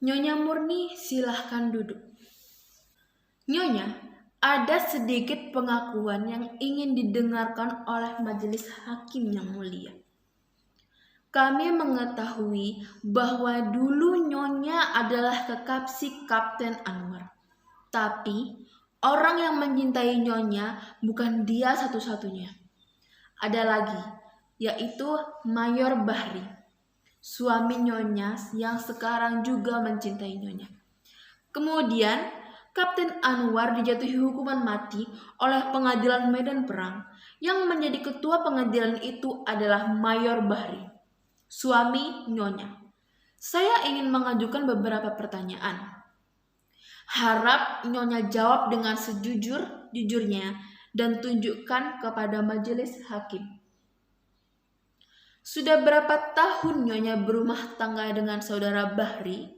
Nyonya Murni, silahkan duduk. Nyonya, ada sedikit pengakuan yang ingin didengarkan oleh majelis hakim yang mulia. Kami mengetahui bahwa dulu Nyonya adalah kekasih Kapten Anwar. Tapi orang yang mencintai Nyonya bukan dia satu-satunya. Ada lagi, yaitu Mayor Bahri, suami Nyonya yang sekarang juga mencintai Nyonya. Kemudian, Kapten Anwar dijatuhi hukuman mati oleh pengadilan medan perang. Yang menjadi ketua pengadilan itu adalah Mayor Bahri, suami Nyonya. Saya ingin mengajukan beberapa pertanyaan. Harap Nyonya jawab dengan sejujur-jujurnya dan tunjukkan kepada majelis hakim. Sudah berapa tahun Nyonya berumah tangga dengan saudara Bahri?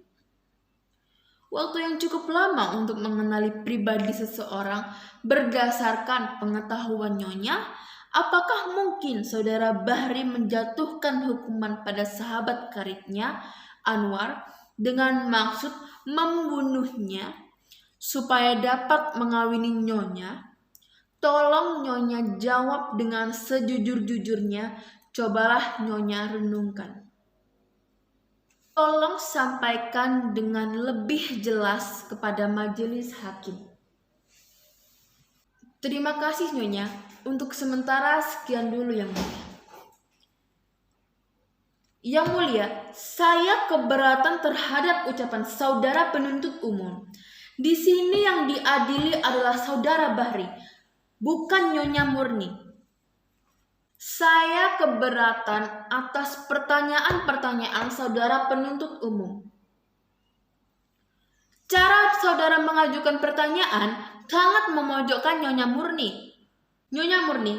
Waktu yang cukup lama untuk mengenali pribadi seseorang berdasarkan pengetahuan Nyonya. Apakah mungkin saudara Bahri menjatuhkan hukuman pada sahabat karibnya Anwar dengan maksud membunuhnya supaya dapat mengawini Nyonya? Tolong Nyonya jawab dengan sejujur-jujurnya. Cobalah Nyonya renungkan. Tolong sampaikan dengan lebih jelas kepada majelis hakim. Terima kasih Nyonya. Untuk sementara sekian dulu Yang Mulia. Yang Mulia, saya keberatan terhadap ucapan saudara penuntut umum. Di sini yang diadili adalah saudara Bahri, bukan Nyonya Murni. Saya keberatan atas pertanyaan-pertanyaan saudara penuntut umum. Cara saudara mengajukan pertanyaan sangat memojokkan Nyonya Murni. Nyonya Murni,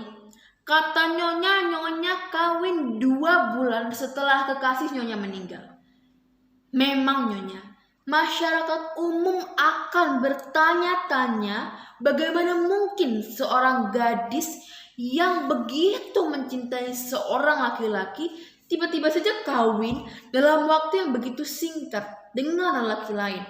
kata Nyonya kawin 2 bulan setelah kekasih Nyonya meninggal. Memang Nyonya, masyarakat umum akan bertanya-tanya bagaimana mungkin seorang gadis yang begitu mencintai seorang laki-laki tiba-tiba saja kawin dalam waktu yang begitu singkat dengan lelaki lain.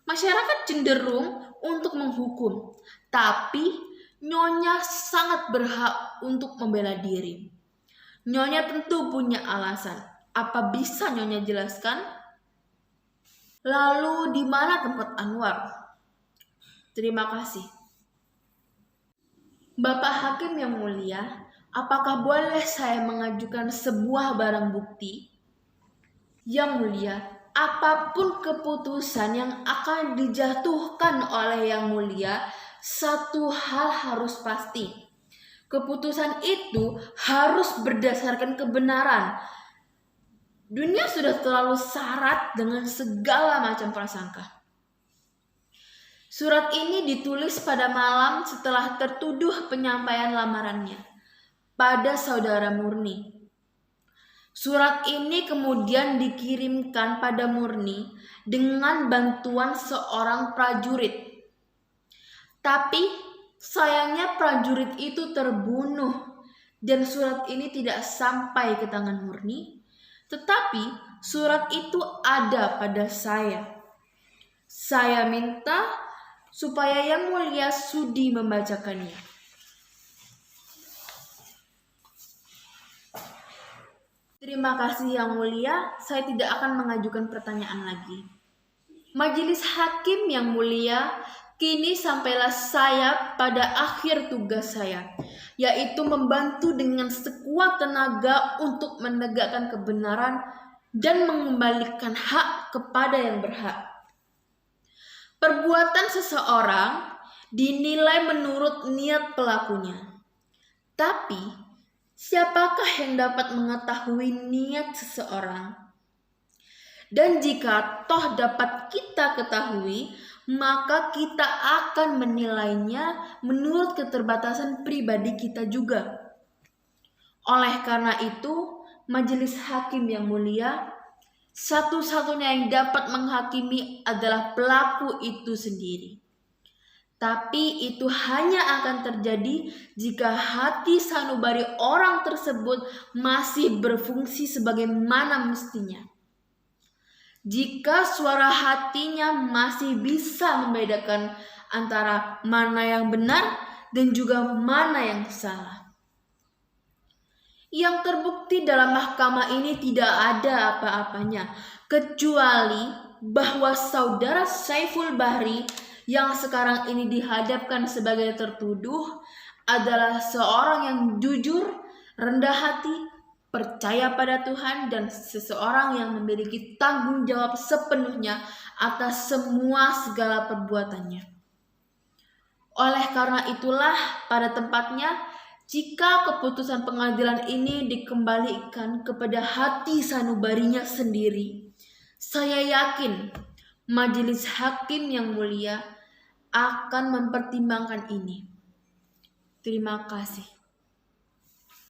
Masyarakat cenderung untuk menghukum, tapi Nyonya sangat berhak untuk membela diri. Nyonya tentu punya alasan. Apa bisa Nyonya jelaskan? Lalu di mana tempat Anwar? Terima kasih. Bapak Hakim yang mulia, apakah boleh saya mengajukan sebuah barang bukti? Yang mulia, apapun keputusan yang akan dijatuhkan oleh Yang Mulia, satu hal harus pasti. Keputusan itu harus berdasarkan kebenaran. Dunia sudah terlalu syarat dengan segala macam prasangka. Surat ini ditulis pada malam setelah tertuduh penyampaian lamarannya pada saudara Murni. Surat ini kemudian dikirimkan pada Murni dengan bantuan seorang prajurit. Tapi sayangnya prajurit itu terbunuh dan surat ini tidak sampai ke tangan Murni. Tetapi surat itu ada pada saya. Saya minta supaya Yang Mulia sudi membacakannya. Terima kasih Yang Mulia, saya tidak akan mengajukan pertanyaan lagi. Majelis Hakim Yang Mulia, kini sampailah saya pada akhir tugas saya, yaitu membantu dengan sekuat tenaga untuk menegakkan kebenaran dan mengembalikan hak kepada yang berhak. Perbuatan seseorang dinilai menurut niat pelakunya. Tapi, siapakah yang dapat mengetahui niat seseorang? Dan jika toh dapat kita ketahui, maka kita akan menilainya menurut keterbatasan pribadi kita juga. Oleh karena itu, majelis hakim yang mulia, satu-satunya yang dapat menghakimi adalah pelaku itu sendiri. Tapi itu hanya akan terjadi jika hati sanubari orang tersebut masih berfungsi sebagaimana mestinya. jika suara hatinya masih bisa membedakan antara mana yang benar dan juga mana yang salah. Yang terbukti dalam mahkamah ini tidak ada apa-apanya, kecuali bahwa saudara Saiful Bahri yang sekarang ini dihadapkan sebagai tertuduh adalah seorang yang jujur, rendah hati, percaya pada Tuhan, dan seseorang yang memiliki tanggung jawab sepenuhnya atas semua segala perbuatannya. Oleh karena itulah, pada tempatnya, jika keputusan pengadilan ini dikembalikan kepada hati sanubarinya sendiri, saya yakin majelis hakim yang mulia akan mempertimbangkan ini. Terima kasih.